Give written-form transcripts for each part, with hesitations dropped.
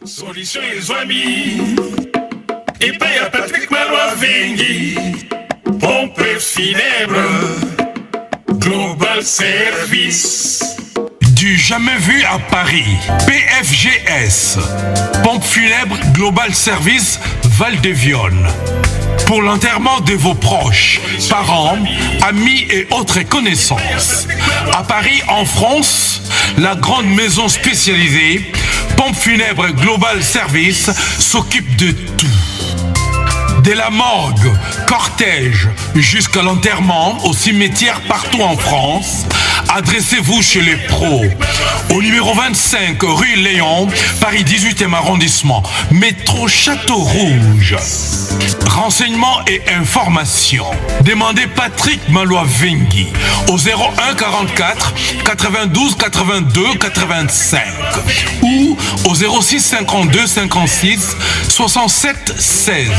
Solution et amis. Et paye à Patrick Malois Vengi. Pompe funèbre. Global Service. Du jamais vu à Paris. PFGS. Pompe funèbre Global Service Val-de-Vione. Pour l'enterrement de vos proches, parents, amis et autres connaissances. À Paris, en France, la grande maison spécialisée Pompe funèbre Global Service s'occupe de tout. De la morgue, cortège, jusqu'à l'enterrement au cimetière partout en France, adressez-vous chez les pros. Au numéro 25 rue Léon, Paris 18e arrondissement, métro Château Rouge. Renseignements et informations. Demandez Patrick Malois Vengi au 01 44 92 82 85 ou au 06 52 56 67 16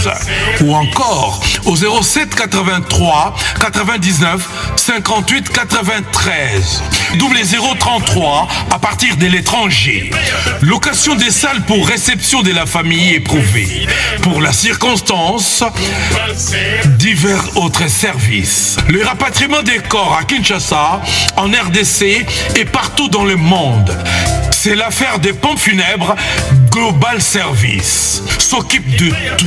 ou encore au 07 83 99 58 93 double 033 à partir de l'étranger. Location des salles pour réception de la famille éprouvée. Pour la circonstance, divers autres services. Le rapatriement des corps à Kinshasa, en RDC et partout dans le monde. C'est l'affaire des pompes funèbres Global Service. S'occupe de tout.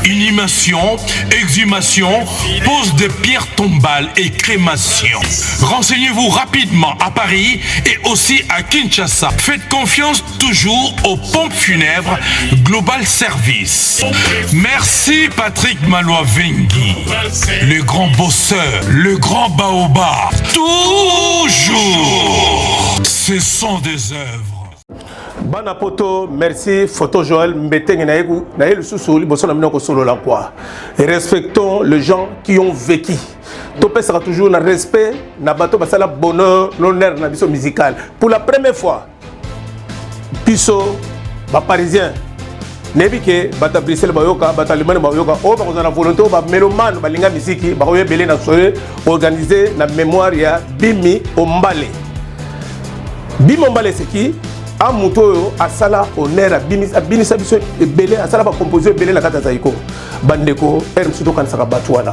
Inhumation, exhumation, pose de pierres tombales et crémation. Renseignez-vous rapidement à Paris et aussi à Kinshasa. Faites confiance toujours aux pompes funèbres Global Service. Merci Patrick Malois Vengi, le grand bosseur, le grand baobab. Toujours, ce sont des œuvres. Bana poto, merci, photo Joël Mbeteng naïe le sous-sol, bosso na minoko solo la quoi. Et respectons les gens qui ont vécu. Topé sera toujours dans respect, na bato basala bonheur, l'honneur na biso musical. Pour la première fois, biso ba parisien, nebi ke bata Bruxelles bayoka, bata Allemagne bayoka, o ba kozana volonté ba mélomane ba linga musique, ba koye belé na soirée organisé na mémoire ya Bimi Ombale. Bimi Ombale c'est qui? A muto a sala honneur a bini sabiso belé a sala ba composer belé la kata zaiko bandeko musuto kan saka batwana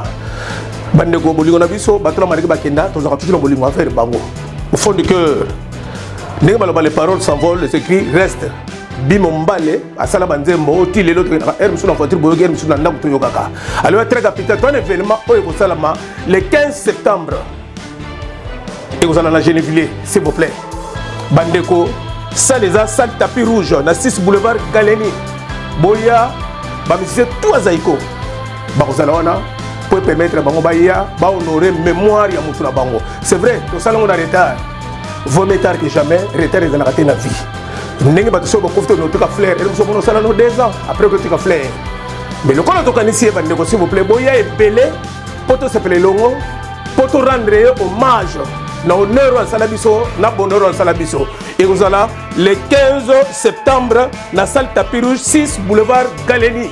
bandeko bolingo na biso batula mariki bakenda to zaka toujours bolingo affaire bango au fond du cœur ndenge baloba les paroles s'envolent les écrits restent Bimombale a sala banzembo ti lelo to na musuto na voiture boyoga musuto na ndako to yokaka alors très capital ton événement oyo ko salama le 15 septembre et vous allez à Gennevilliers s'il vous plaît bandeko ça les a salle tapis rouge na 6 boulevard Galeni boya ba musicien tout azaiko ba kozala wana pour permettre bango ba ya ba honorer mémoire ya mutu na bango c'est vrai to sala on a retard vaut mieux tard que jamais retard ezala raté na vie ndenge ba to so ba kofte no tuka fleur et so bono sala no 2 ans après que tuka fleur mais le kono to kanisi ba ndeko s'il vous plaît boya e belé poto s'appelle longo poto rendre hommage na honneur à Salabiso, na bonheur à Salabiso. Et vous allez le 15 septembre, na salle tapis rouge 6 boulevard Galeni,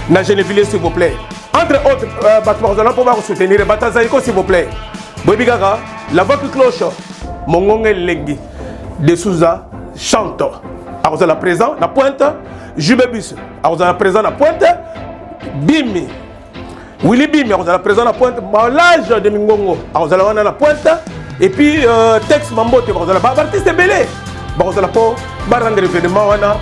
na Gennevilliers s'il vous plaît. Entre autres, vous allez pouvoir soutenir Batazaïko s'il vous plaît. Bobigaga, la voix qui cloche, Mongonge Lengi, de Souza chante. Vous allez présent, la pointe, Jubebus, vous allez présent, la pointe, Bimi. Willy Bimi, vous allez présent, la pointe, l'âge de Mingongo, vous allez la pointe. Et puis texte mambote bazala ba artiste belé bazala po ba rendre événement wana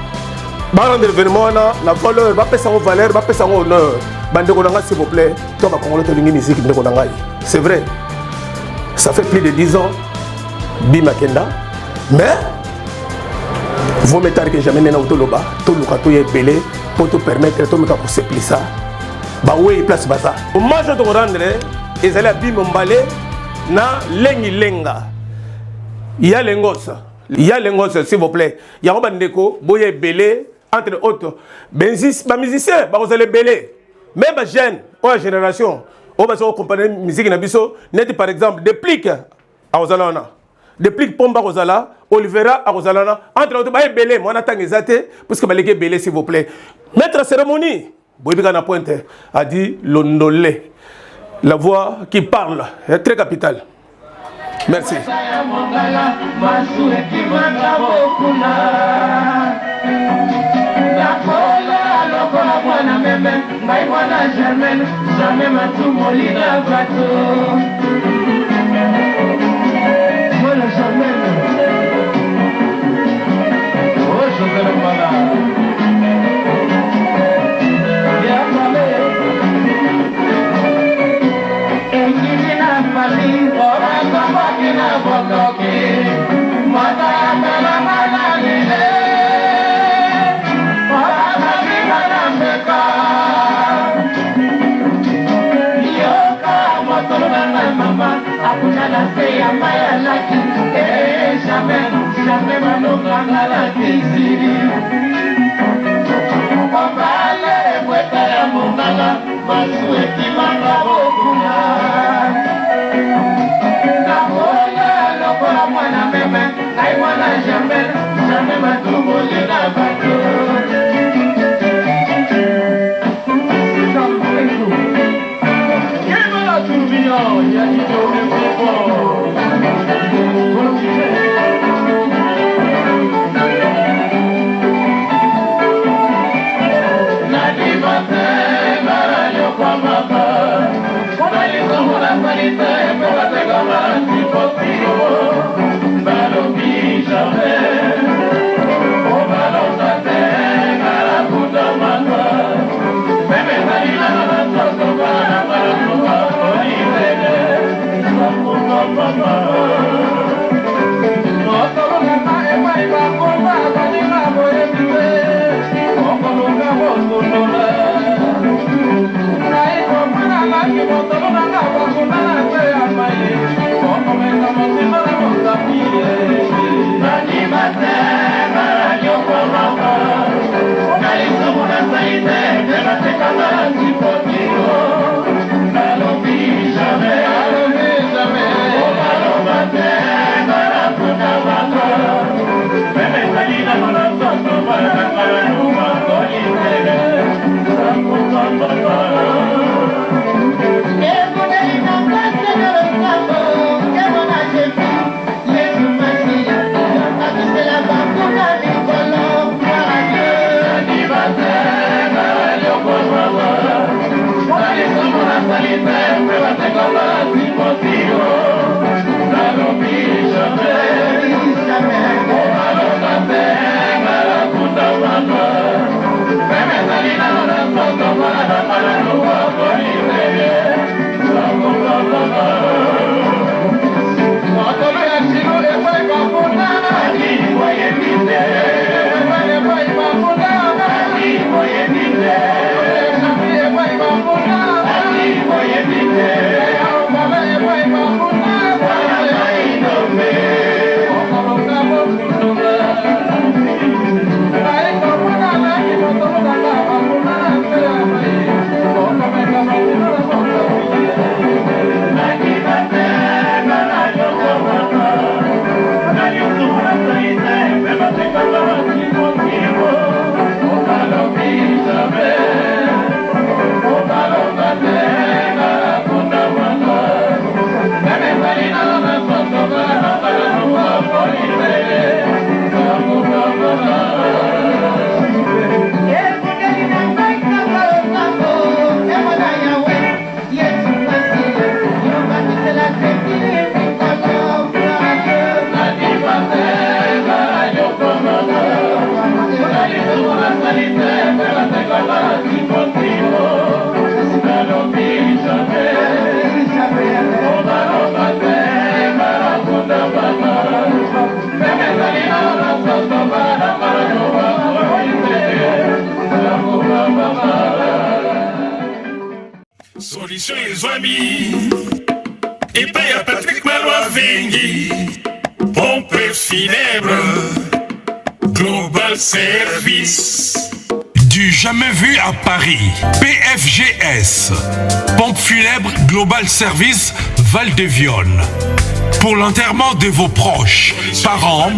na valeur ba pesa valeur ba pesa honneur bandeko nanga s'il vous plaît to ba congolais to lingi musique ndeko nanga c'est vrai ça fait plus de 10 ans Bimakenda mais vaut mieux tard que jamais nena utoloba to luka to ye belé pour te permettre to meka pour sepli ça ba oui place baza hommage de rendre ezali à Bimombale na lengi lenga ya lengos s'il vous plaît ya bandeko boye belé entre autres ba musiciens ba kozale belé même ba jeune ou génération o ba so comprendre musique na biso net par exemple déplique a kozala na déplique pomba kozala Olivera a kozala na entre autres ba belé moi na tangezate parce que ba leke belé s'il vous plaît maître cérémonie boye bika na pointe a dit londolé. La voix qui parle est très capitale. Merci. ngai mwana Germaine, jamais matumoli na bato. Mwana Germaine, oh José Mbala, ya pale, ekili na pali, ora kabaki na botoki, mwana mwana mwana lile. Akuna se ya maya laki, jamais manokanga la kisiri. Obale mweta ya mungala, masu etimanga bokuna. Nakola lokola mwana meme, ngai mwana jamais matuboli na bato. Solution Ezwami et paye à Patrick Malois Vengi, pompe funèbre, Global Service. Du jamais vu à Paris, PFGS, pompe funèbre Global Service Val-de-Vion. Pour l'enterrement de vos proches, parents,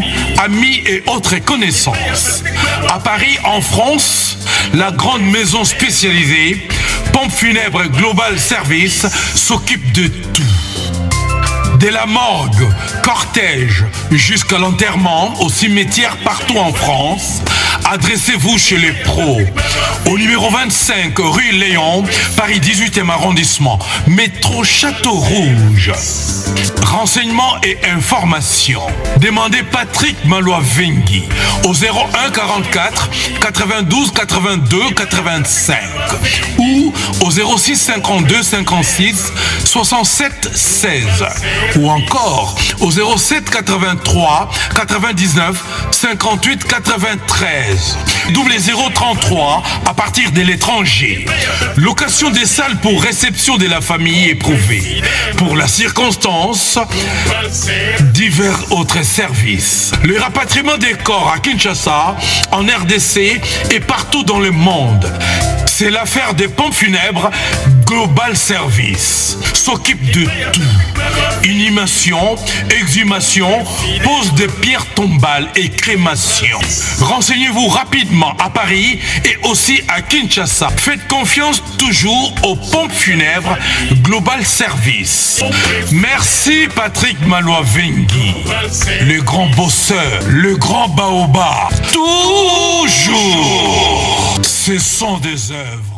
amis et autres connaissances. À Paris, en France, la grande maison spécialisée Pompe funèbre Global Service s'occupe de tout. De la morgue, cortège, jusqu'à l'enterrement au cimetière partout en France, adressez-vous chez les pros. Au numéro 25, rue Léon, Paris 18e arrondissement, métro Château Rouge. Renseignements et informations. Demandez Patrick Malois-Vengui au 01 44 92 82 85 ou au 06 52 56 67 16 ou encore au 07 83 99 58 93. Double 033 à partir de l'étranger. Location des salles pour réception de la famille éprouvée. Pour la circonstance, divers autres services. Le rapatriement des corps à Kinshasa, en RDC et partout dans le monde. C'est l'affaire des pompes funèbres Global Service. S'occupe de tout. Inhumation, exhumation, pose de pierres tombales et crémation. Renseignez-vous rapidement à Paris et aussi à Kinshasa. Faites confiance toujours aux pompes funèbres Global Service. Merci Patrick Malois-Vengui, le grand bosseur, le grand baobab. Toujours. Ce sont des œuvres.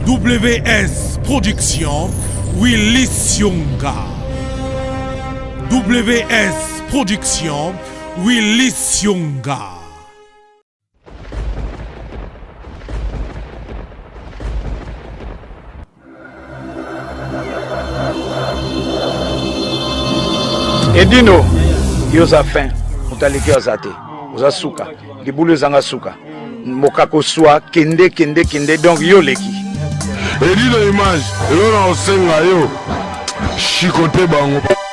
WS Production, Willy Sionga. WS Production, Willy Sionga. Edino, yoza fin, mutaleki azate, oza suka, libulu zanga suka, mokako swa, kende, donc yo leki. Edino image, yo na osenga yo, chikote bango.